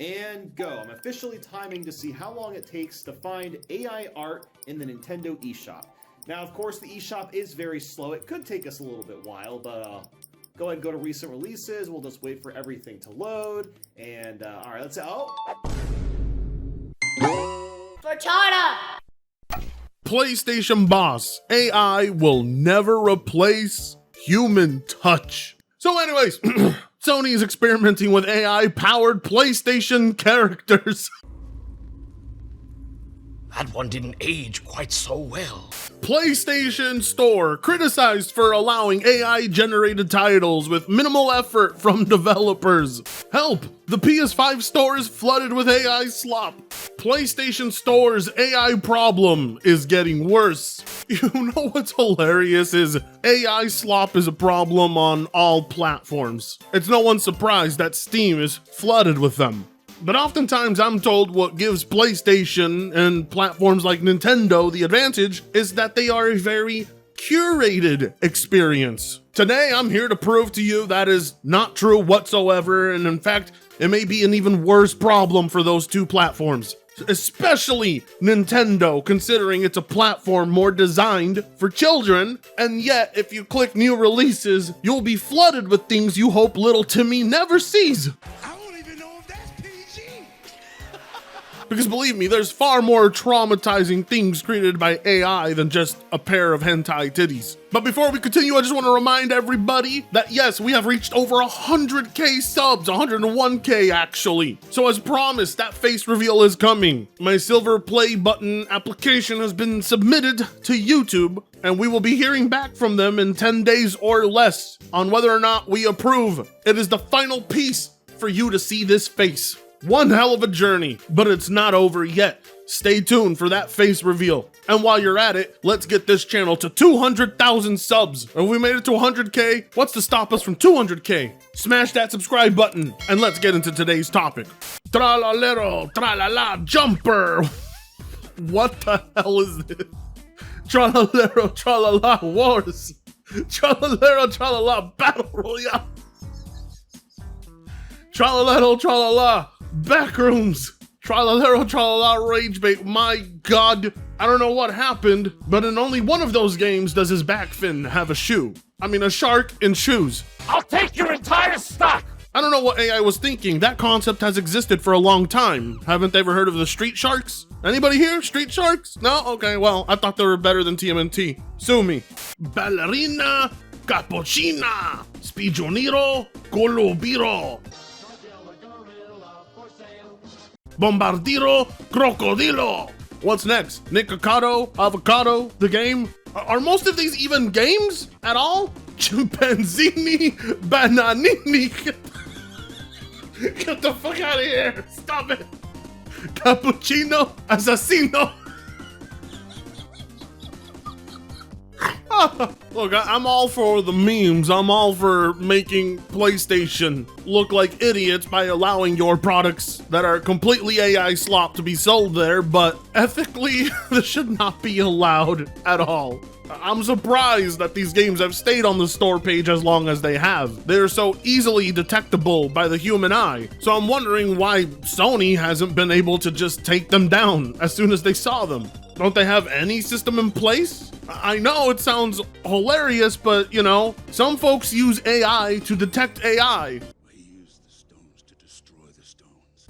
And go. I'm officially timing to see how long it takes to find AI art in the Nintendo eShop. Now, of course, the eShop is very slow. It could take us a little bit while, but go ahead and go to recent releases. We'll just wait for everything to load. And, alright, let's... Oh! Torchada! PlayStation boss, AI will never replace human touch. So anyways, Sony is experimenting with AI-powered PlayStation characters. That one didn't age quite so well. PlayStation Store criticized for allowing AI-generated titles with minimal effort from developers. Help! The PS5 store is flooded with AI slop. PlayStation Store's AI problem is getting worse. You know what's hilarious is AI slop is a problem on all platforms. It's no one's surprise that Steam is flooded with them. But oftentimes I'm told what gives PlayStation and platforms like Nintendo the advantage is that they are a very curated experience. Today I'm here to prove to you that is not true whatsoever, and in fact, it may be an even worse problem for those two platforms. Especially Nintendo, considering it's a platform more designed for children, and yet if you click new releases, you'll be flooded with things you hope little Timmy never sees. Because believe me, there's far more traumatizing things created by AI than just a pair of hentai titties. But before we continue, I just want to remind everybody that yes, we have reached over 100k subs, 101k actually. So as promised, that face reveal is coming. My silver play button application has been submitted to YouTube, and we will be hearing back from them in 10 days or less on whether or not we approve. It is the final piece for you to see this face. One hell of a journey, but it's not over yet. Stay tuned for that face reveal. And while you're at it, let's get this channel to 200,000 subs. If we made it to 100k, what's to stop us from 200k? Smash that subscribe button, and let's get into today's topic. Tralalero, tralala, jumper. What the hell is this? Tralalero, tralala, wars. Tralalero, tralala, battle royale. Tralalero, tralala, backrooms. Tralalero, tralala, rage bait. My god, I don't know what happened, but in only one of those games does his back fin have a shoe. I mean, a shark in shoes. I'll take your entire stock! I don't know what AI was thinking. That concept has existed for a long time. Haven't they ever heard of the street sharks? Anybody here? Street sharks? No? Okay, well, I thought they were better than TMNT. Sue me. Ballerina, cappuccina, spigioniro, colobiro. Bombardiro, crocodilo. What's next? Nikocado, avocado, the game? Are most of these even games at all? Chimpanzini, bananini. Get the fuck out of here. Stop it. Cappuccino, assassino. Look, I'm all for the memes. I'm all for making PlayStation look like idiots by allowing your products that are completely AI slop to be sold there, but ethically, this should not be allowed at all. I'm surprised that these games have stayed on the store page as long as they have. They're so easily detectable by the human eye. So I'm wondering why Sony hasn't been able to just take them down as soon as they saw them. Don't they have any system in place? I know it sounds hilarious, but you know, some folks use AI to detect AI.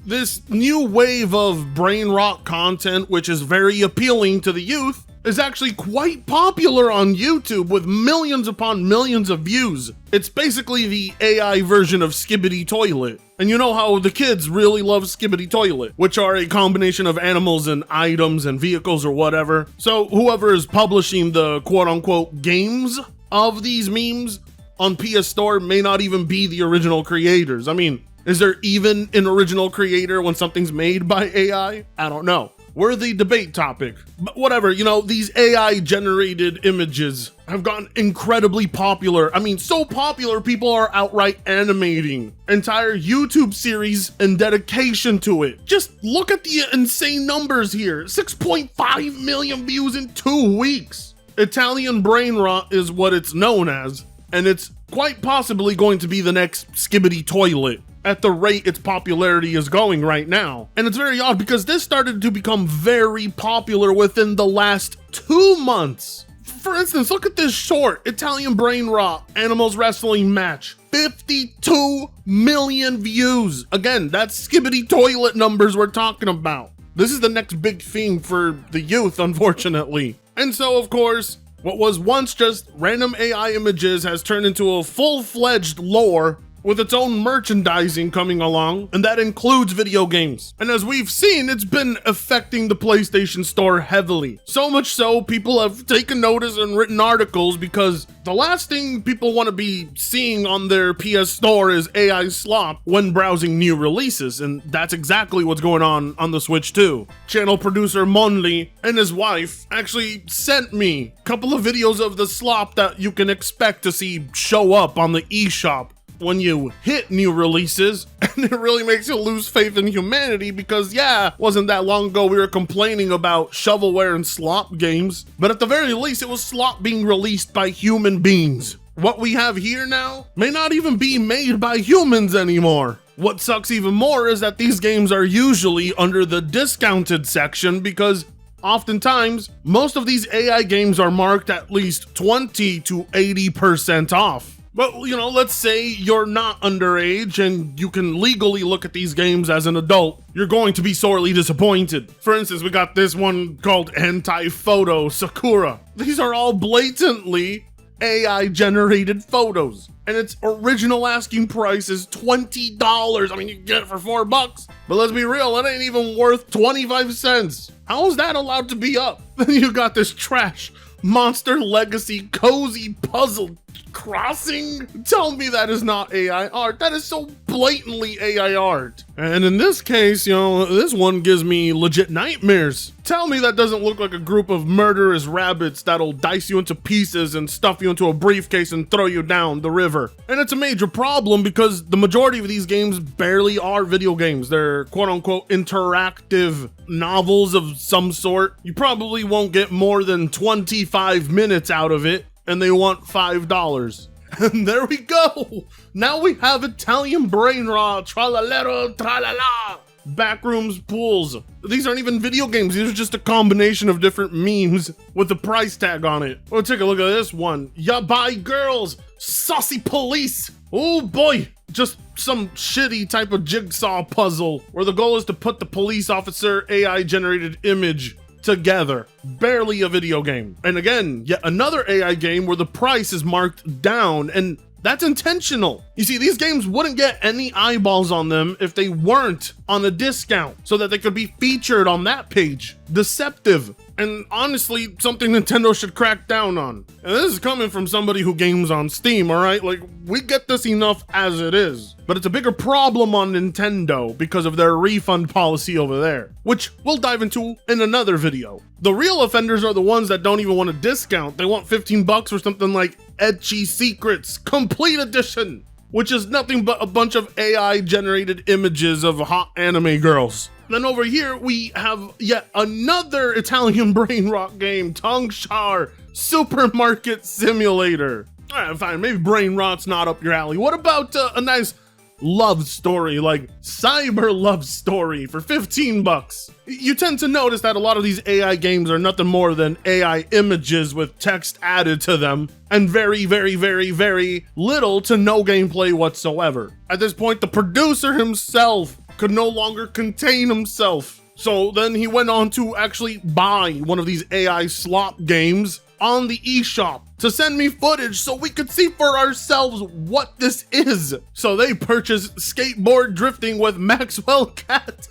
This new wave of Brainrot content, which is very appealing to the youth, is actually quite popular on YouTube with millions upon millions of views. It's basically the AI version of Skibidi Toilet. And you know how the kids really love Skibidi Toilet, which are a combination of animals and items and vehicles or whatever. So whoever is publishing the quote-unquote games of these memes on PS Store may not even be the original creators. I mean, is there even an original creator when something's made by AI? I don't know. Worthy debate topic. But whatever, you know, these AI generated images have gotten incredibly popular. I mean, so popular people are outright animating entire YouTube series in dedication to it. Just look at the insane numbers here. 6.5 million views in 2 weeks. Italian Brainrot is what it's known as, and it's quite possibly going to be the next Skibidi Toilet. at the rate its popularity is going right now. And it's very odd because this started to become very popular within the last 2 months. For instance, look at this short Italian Brainrot animals wrestling match. 52 million views. Again, that's skibbity toilet numbers we're talking about. This is the next big thing for the youth, unfortunately. And so, of course, what was once just random AI images has turned into a full-fledged lore with its own merchandising coming along, and that includes video games. And as we've seen, it's been affecting the PlayStation Store heavily. So much so, people have taken notice and written articles because the last thing people want to be seeing on their PS Store is AI slop when browsing new releases, and that's exactly what's going on the Switch too. Channel producer Monley and his wife actually sent me a couple of videos of the slop that you can expect to see show up on the eShop when you hit new releases, and it really makes you lose faith in humanity because, yeah, wasn't that long ago we were complaining about shovelware and slop games, but at the very least it was slop being released by human beings. What we have here now may not even be made by humans anymore. What sucks even more is that these games are usually under the discounted section because oftentimes, most of these AI games are marked at least 20 to 80% off. But, you know, let's say you're not underage and you can legally look at these games as an adult. You're going to be sorely disappointed. For instance, we got this one called Hentai Photo Sakura. These are all blatantly AI-generated photos. And its original asking price is $20. I mean, you can get it for $4. But let's be real, it ain't even worth 25 cents. How is that allowed to be up? Then you got this trash Monster Legacy Cozy Puzzle Crossing? Tell me that is not AI art. That is so blatantly AI art. And in this case, you know, this one gives me legit nightmares. Tell me that doesn't look like a group of murderous rabbits that'll dice you into pieces and stuff you into a briefcase and throw you down the river. And it's a major problem because the majority of these games barely are video games. They're quote-unquote interactive novels of some sort. You probably won't get more than 25 minutes out of it, and they want $5. And there we go. Now we have Italian Brainrot, tralalero, tralala. Backrooms pools. These aren't even video games. These are just a combination of different memes with a price tag on it. Well, take a look at this one. Yabai girls, saucy police. Oh boy, just some shitty type of jigsaw puzzle where the goal is to put the police officer AI generated image together. Barely a video game. And again, yet another AI game where the price is marked down, and that's intentional. You see, these games wouldn't get any eyeballs on them if they weren't on a discount so that they could be featured on that page. Deceptive. And honestly, something Nintendo should crack down on. And this is coming from somebody who games on Steam, alright? Like, we get this enough as it is. But it's a bigger problem on Nintendo because of their refund policy over there, which we'll dive into in another video. The real offenders are the ones that don't even want a discount. They want $15 for something like Ecchi Secrets Complete Edition, which is nothing but a bunch of AI generated images of hot anime girls. Then over here, we have yet another Italian Brainrot game, Tongshar Supermarket Simulator. All right, fine, maybe Brainrot's not up your alley. What about a nice love story, like Cyber Love Story for $15? You tend to notice that a lot of these AI games are nothing more than AI images with text added to them and very, very, very, very little to no gameplay whatsoever. At this point, the producer himself could no longer contain himself. So then he went on to actually buy one of these AI slop games on the eShop to send me footage so we could see for ourselves what this is. So they purchased Skateboard Drifting with Maxwell Cat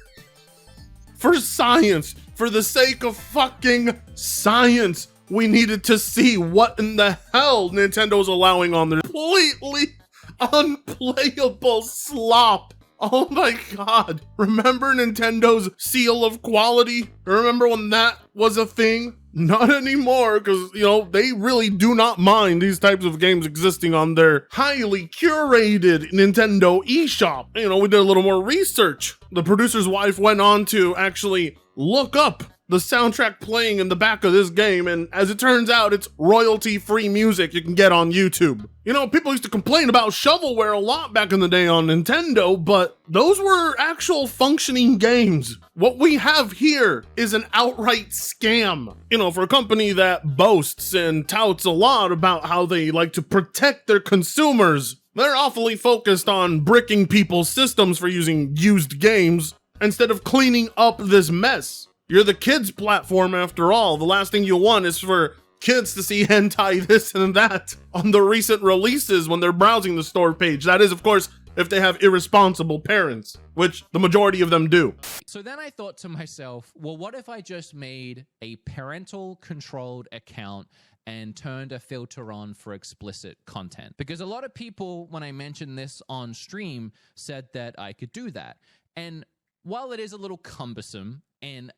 for science. For the sake of fucking science, we needed to see what in the hell Nintendo's allowing on their completely unplayable slop. Oh my god. Remember Nintendo's seal of quality? Remember when that was a thing? Not anymore, because, you know, they really do not mind these types of games existing on their highly curated Nintendo eShop. You know, we did a little more research. The producer's wife went on to actually look up the soundtrack playing in the back of this game, and as it turns out, it's royalty-free music you can get on YouTube. You know, people used to complain about shovelware a lot back in the day on Nintendo, but those were actual functioning games. What we have here is an outright scam. You know, for a company that boasts and touts a lot about how they like to protect their consumers, they're awfully focused on bricking people's systems for using used games instead of cleaning up this mess. You're the kids' platform after all. The last thing you want is for kids to see hentai this and that on the recent releases when they're browsing the store page. That is, of course, if they have irresponsible parents, which the majority of them do. So then I thought to myself, well, what if I just made a parental controlled account and turned a filter on for explicit content? Because a lot of people, when I mentioned this on stream, said that I could do that. And while it is a little cumbersome, and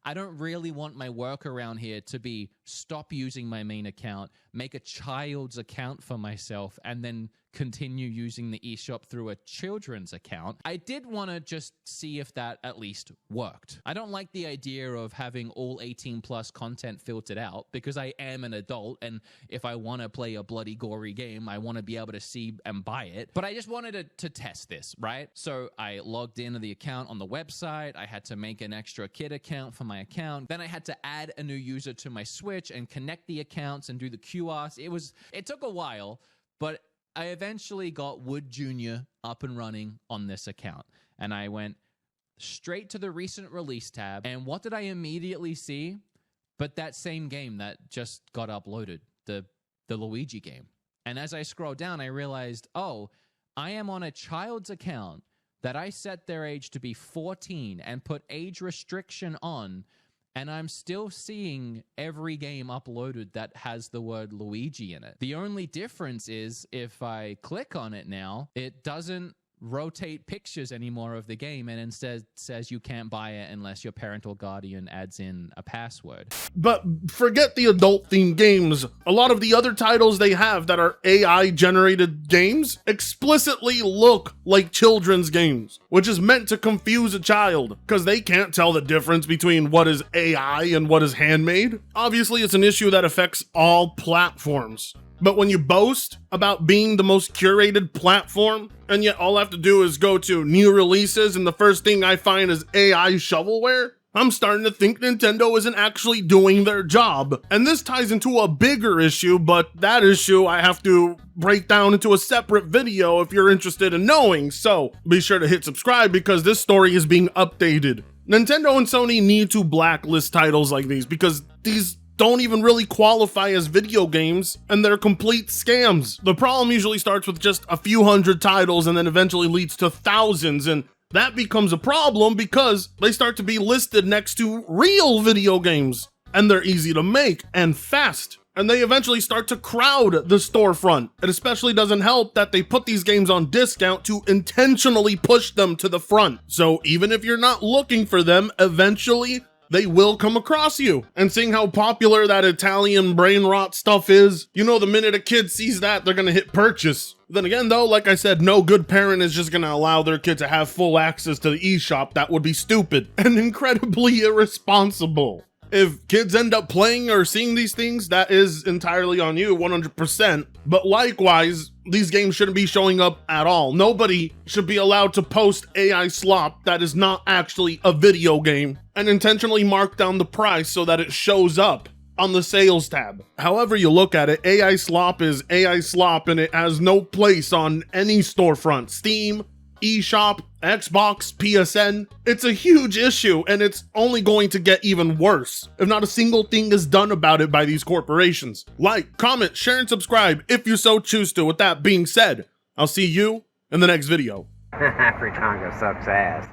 I don't really want my workaround here to be stop using my main account, make a child's account for myself, and then continue using the eShop through a children's account, I did want to just see if that at least worked. I don't like the idea of having all 18 plus content filtered out because I am an adult, and if I want to play a bloody gory game, I want to be able to see and buy it. But I just wanted to test this, right? So I logged into the account on the website. I had to make an extra kid account for my account. Then I had to add a new user to my Switch and connect the accounts and do the QRs. It took a while, but I eventually got Wood Jr. up and running on this account. And I went straight to the recent release tab. And what did I immediately see? But that same game that just got uploaded, the Luigi game. And as I scroll down, I realized, oh, I am on a child's account that I set their age to be 14 and put age restriction on, and I'm still seeing every game uploaded that has the word Luigi in it. The only difference is if I click on it now, it doesn't rotate pictures anymore of the game and instead says you can't buy it unless your parental guardian adds in a password. But forget the adult themed games. A lot of the other titles they have that are AI generated games explicitly look like children's games, which is meant to confuse a child because they can't tell the difference between what is AI and what is handmade. Obviously, it's an issue that affects all platforms. But when you boast about being the most curated platform, and yet all I have to do is go to new releases and the first thing I find is AI shovelware, I'm starting to think Nintendo isn't actually doing their job. And this ties into a bigger issue, but that issue I have to break down into a separate video if you're interested in knowing. So be sure to hit subscribe because this story is being updated. Nintendo and Sony need to blacklist titles like these because these don't even really qualify as video games, and they're complete scams. The problem usually starts with just a few hundred titles and then eventually leads to thousands, and that becomes a problem because they start to be listed next to real video games, and they're easy to make and fast. And they eventually start to crowd the storefront. It especially doesn't help that they put these games on discount to intentionally push them to the front. So even if you're not looking for them, eventually they will come across you. And seeing how popular that Italian Brainrot stuff is, you know, the minute a kid sees that, they're gonna hit purchase. Then again though, like I said, no good parent is just gonna allow their kid to have full access to the eShop. That would be stupid and incredibly irresponsible. If kids end up playing or seeing these things, that is entirely on you, 100%. But likewise, these games shouldn't be showing up at all. Nobody should be allowed to post AI slop that is not actually a video game and intentionally mark down the price so that it shows up on the sales tab. However you look at it, AI slop is AI slop and it has no place on any storefront. Steam, eShop, Xbox, PSN. It's a huge issue and it's only going to get even worse if not a single thing is done about it by these corporations. Like, comment, share, and subscribe if you so choose to. With that being said, I'll see you in the next video. Free Congo sucks ass.